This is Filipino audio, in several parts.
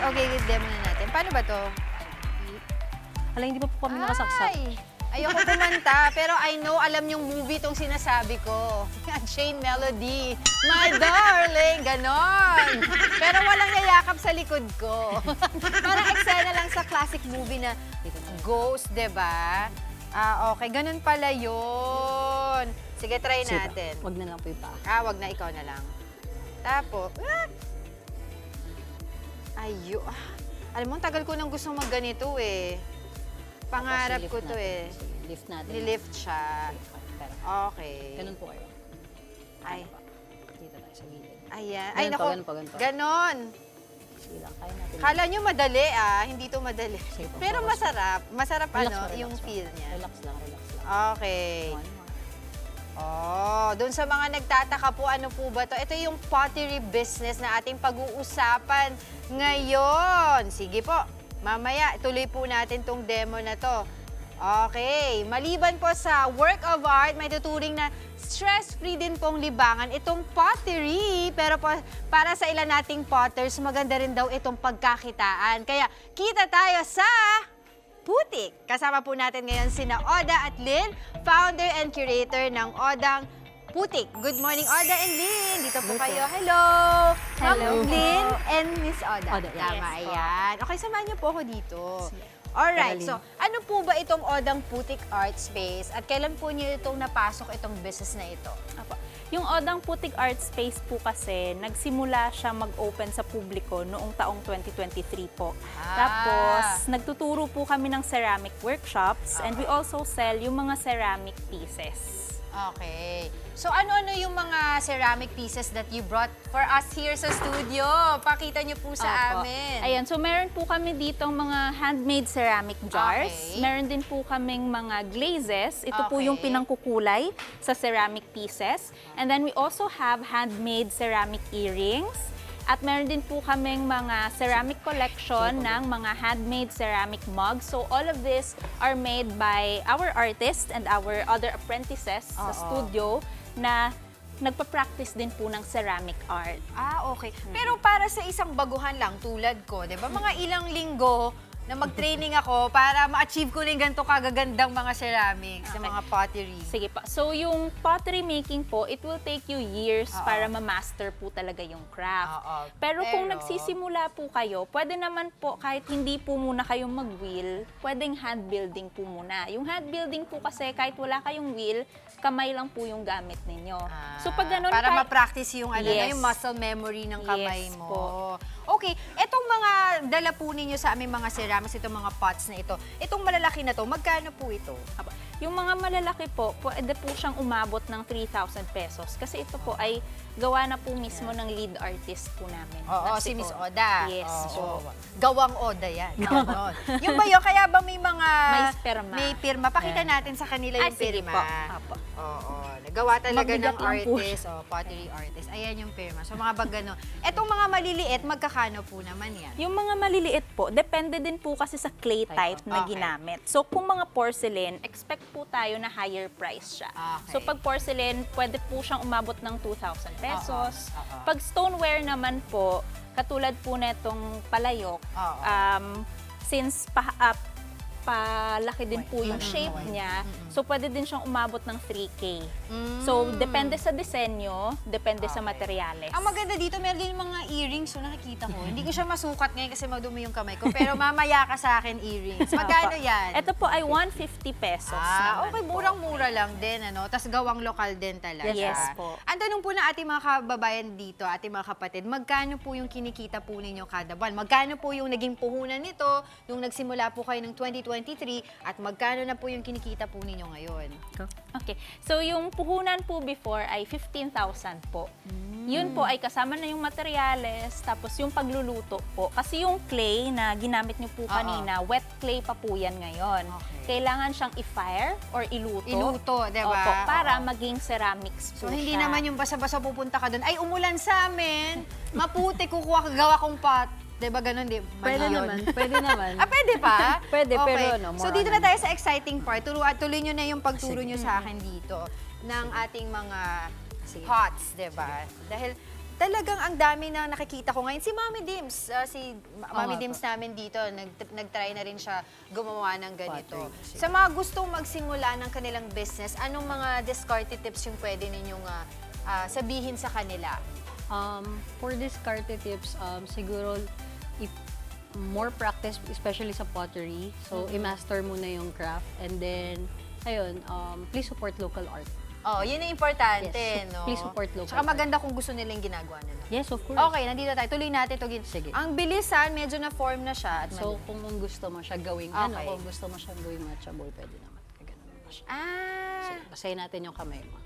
Okay, demo na natin. Paano ba to? Hala, hindi pa po kami nakasaksak. Ay, ayoko kumanta, pero I know, alam yung movie tong sinasabi ko. Shane Melody, my darling, ganon. Pero walang yayakap sa likod ko. Parang eksena lang sa classic movie na Ghost, diba? Okay, ganun pala yun. Sige, try natin. Wag na lang po yung paa. Wag na, ikaw na lang. Tapos, alam mo, tagal ko nang gusto magganito eh. Pangarap ko to eh. Lift natin. Nilift siya. Pero, Okay. ganun po kayo. Ay. Dito tayo sa gilid. Ayan. Ganun Ay, pa, naku. ganun pa, ganun pa. Ganon. Sige lang, kaya natin. Kala nyo madali Hindi to madali. Sige po, Pero focus. masarap. Masarap Relax po, yung relax po. feel niya. Relax lang, relax lang. Okay. One more. Doon sa mga nagtataka po, ano po ba to? Ito yung pottery business na ating pag-uusapan ngayon. Sige po, mamaya tuloy po natin tong demo na to. Okay, maliban po sa work of art, may tuturing na stress-free din pong libangan itong pottery. Pero po, para sa ilan nating potters, maganda rin daw itong pagkakitaan. Kaya kita tayo sa Putik. Kasama po natin ngayon sina Oda at Lynn, founder and curator ng Odang Putik. Good morning, Oda and Lynn. Dito po kayo. Hello! Hello. Ma'am Lynn and Miss Oda. Oda, yes. Tama, Yes po. ayan. Okay, samahan niyo po ako dito. Alright, Magaling. so ano po ba itong Odang Putik Art Space at kailan po niyo itong napasok itong business na ito? Apo. Yung Odang Putik Art Space po kasi, nagsimula siya mag-open sa publiko noong taong 2023 po. Tapos, nagtuturo po kami ng ceramic workshops and we also sell yung mga ceramic pieces. Okay. So ano-ano yung mga ceramic pieces that you brought for us here sa studio? Pakita niyo po sa Opo. amin. Ayan, so meron po kami ditong mga handmade ceramic jars. Okay. Meron din po kaming mga glazes. Ito po yung Okay. pinangkukulay sa ceramic pieces. And then we also have handmade ceramic earrings. At meron din po kaming mga ceramic collection ng mga handmade ceramic mugs. So all of this are made by our artists and our other apprentices sa studio na nagpa-practice din po ng ceramic art. Okay. Pero para sa isang baguhan lang tulad ko, 'di ba? Mga ilang linggo na mag-training ako para ma-achieve ko rin ganito kagagandang mga ceramics, Okay. mga pottery. Sige pa. So yung pottery making po, it will take you years para ma-master po talaga yung craft. Pero kung nagsisimula po kayo, pwede naman po kahit hindi po muna kayong mag-wheel, pwedeng hand building po muna. Yung hand building po kasi kahit wala kayong wheel, kamay lang po yung gamit ninyo. So pag ganun para kahit- ma-practice yung Yes. yung muscle memory ng kamay Yes mo. po. Okay, etong mga dala po ninyo sa aming mga ceramics, itong mga pots na ito, itong malalaki na to, magkano po ito? Apo. Yung mga malalaki po, pwede po siyang umabot ng 3,000 pesos. Kasi ito po ay gawa na po mismo ng lead artist po namin. Oo, na si si Miss Oda. Oda. Yes Oo. po. Gawang Oda yan. Ganon. Yung ba yun? Kaya ba may mga... May pirma. May pirma. Pakita natin sa kanila yung Sige pirma. po. Apo. Oo. Nagawa talaga ng Mabigat lang po artist. Pottery artist. Ayan yung pirma. So mga bag gano'n. Etong mga maliliit, magkakano po naman yan? Yung mga maliliit po, depende din po kasi sa clay type na Okay. ginamit. So kung mga porcelain, expect po tayo na higher price siya. Okay. So pag porcelain, pwede po siyang umabot ng 2,000 pesos. Oo. Pag stoneware naman po, katulad po netong palayok, Oo. since palaki din po yung shape niya, so pwede din siyang umabot ng 3K. So, depende sa disenyo, depende sa materyales. Ang maganda dito, meron din mga earrings. So nakikita ko. Hindi ko siya masukat ngayon kasi madumi yung kamay ko. Pero mamaya ka sa akin earrings. Magkano yan? Ito po ay 150 pesos. naman Okay, po. murang-mura lang din, ano? Tapos gawang lokal din talaga. Yes po. Ang tanong po na ating mga kababayan dito, ating mga kapatid, magkano po yung kinikita po ninyo kada buwan? Magkano po yung naging puhunan nito nung nagsimula po kayo ng 2023 at magkano na po yung kinikita po ninyo ngayon? Okay. So, yung puhunan po before ay 15,000 po. Yun po ay kasama na yung materyales, tapos yung pagluluto po. Kasi yung clay na ginamit niyo po kanina, wet clay pa po yan ngayon. Okay. Kailangan siyang i-fire or iluto. Iluto, di ba? Opo, para Oo. maging ceramics So, po hindi siya. naman yung basa-basa pupunta ka doon, ay, umulan sa amin, maputi, kukuha, gawa kong pot. Di ba ganun, di? Mali Pwede yun. naman, pwede naman. Pwede pa? Pwede, Okay. pero ano, So, more dito on na tayo sa exciting part. Tuloy nyo na yung pagturo nyo sa akin dito ng ating mga pots, di ba? Dahil talagang ang dami na nakikita ko ngayon. Si Mami Dims, Mami nga Dims namin dito, nag-try na rin siya gumawa ng ganito. Pottery, sige. Sa mga gustong magsimula ng kanilang business, anong mga discarded tips yung pwede ninyong sabihin sa kanila? For discarded tips, siguro if more practice, especially sa pottery. So, i-master muna yung craft. And then, ayun, please support local art. Oh, yun ang importante, Yes. no? Please support local Tsaka art. maganda kung gusto nilang ginagawa nila. Yes, of course. Okay, nandito tayo. Tuloy natin ito. Sige. Ang bilisan, medyo na-form na siya. At So, kung gusto mo siya gawing Okay. kung gusto mo siyang gawing matcha ball, pwede naman. Ganun mo siya. Ah, Basahin natin yung kamay mo.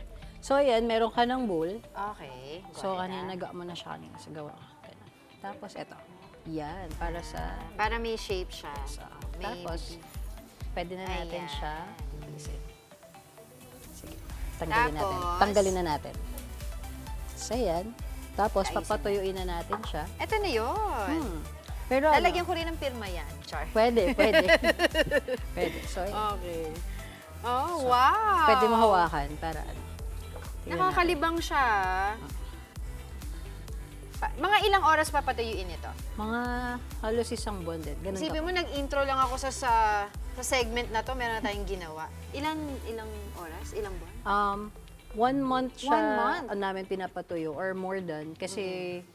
So, ayan, meron ka ng bowl. okay. So, Got it, kanina nagawa mo na siya kanina sa gawa. Ganun. Tapos, eto. Yan, para sa... Para may shape siya. May- Tapos, pwede na natin Ayan. siya. Sige, tanggalin natin. Tapos? Tanggalin na natin. So, ayan. Tapos, Ayusin papatuyuin na natin siya. Ito na yun. Pero Lalagyan ko rin ng pirma yan, Char. Pwede, pwede. Pwede. So, ayan. Okay. Oh, wow. Pwede mo hawakan para ano. Tingnan natin. Nakakalibang siya. Mga ilang oras papatuyuin ito? Mga halos isang buwan din. Ganun Isipin mo, nag-intro lang ako sa segment na to, meron na tayong ginawa. Ilang oras? Ilang buwan? 1 month siya 1 month? namin pinapatuyo or more than kasi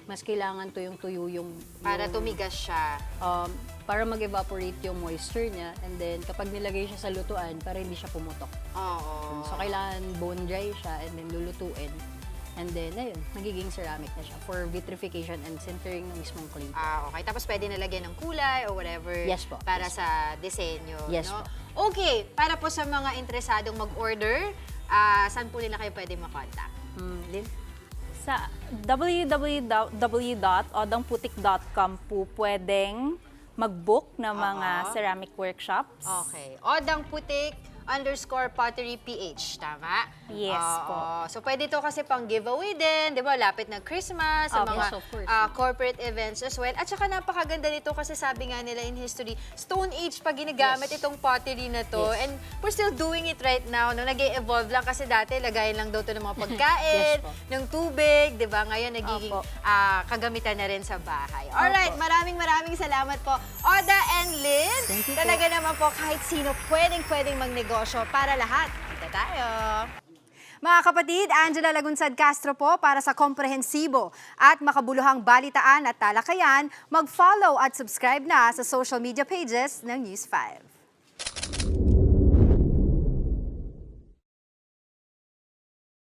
mas kailangan tuyong-tuyo yung Para tumigas siya. para mag-evaporate yung moisture niya and then kapag nilagay siya sa lutuan para hindi siya pumutok. Oo. So kailangan bone dry siya and then lulutuin. And then ayun, magiging ceramic na siya for vitrification and sintering ng mismong clay. Okay. Tapos pwede na lagyan ng kulay or whatever. Yes po. Para Yes sa disenyo. Yes no? po. Okay. Para po sa mga interesadong mag-order, saan po nila kayo pwede makontak? Lynn? Sa www.odangputik.com po pwedeng mag-book ng mga ceramic workshops. Okay. Odang Putik _pottery PH, tama? Yes po. So, pwede to kasi pang giveaway din, di ba? Lapit ng Christmas, sa Opo. mga Yes, of course. corporate events as well. At saka napakaganda nito kasi sabi nga nila in history, Stone Age pa ginagamit Yes. itong pottery na to. Yes. And we're still doing it right now. No? Nag-e-evolve lang kasi dati lagayin lang daw to ng mga pagkain, Yes po. ng tubig, di ba? Ngayon nagiging Opo. kagamitan na rin sa bahay. Alright, maraming salamat po. Oda and Lynn, Thank you po. talaga naman po kahit sino pwedeng magnegosyo para lahat. Kita tayo. Mga kapatid, Angela Lagunsad Castro po para sa komprehensibo at makabuluhang balitaan at talakayan. Mag-follow at subscribe na sa social media pages ng News 5.